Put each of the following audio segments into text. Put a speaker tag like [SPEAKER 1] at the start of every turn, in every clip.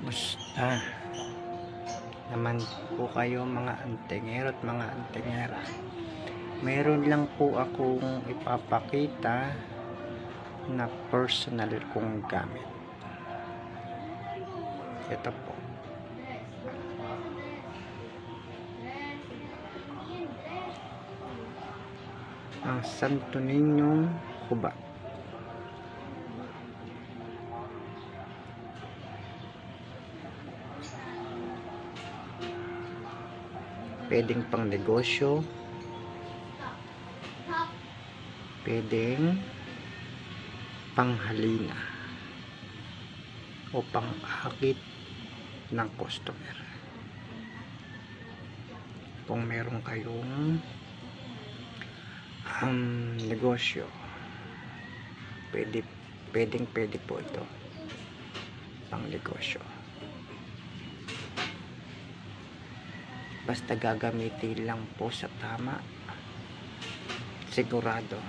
[SPEAKER 1] Musta naman po kayo mga antingero at mga antingera? Meron lang po akong ipapakita na personal kong gamit. Ito po. Ang Santo Niñong hubad. Pwedeng pang negosyo, pwedeng panghalina o pang-akit ng customer. Kung meron kayong negosyo, pwedeng po ito pang negosyo. Basta gagamitin lang po sa tama, sigurado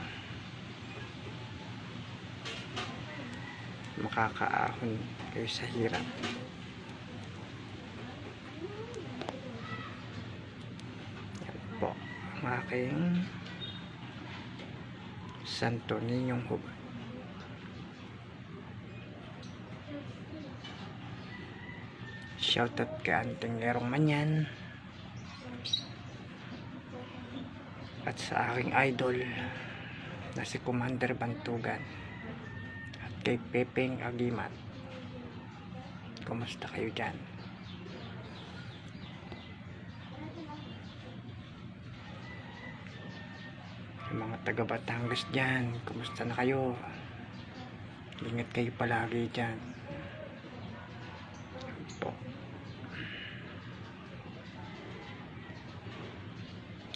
[SPEAKER 1] makakaahon kayo sa hirap. Yan po ang aking Santo Niñong hubad. Shoutout kay Antingerong Manyan at sa aking idol na si Commander Bantugan at kay Pepeng Agimat. Kumusta kayo dyan? Yung mga taga Batangas dyan, kumusta na kayo? Ingat kayo palagi dyan po.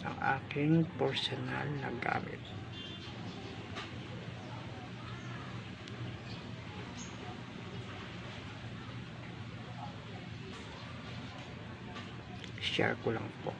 [SPEAKER 1] Ang aking personal na gamit. Share ko lang po.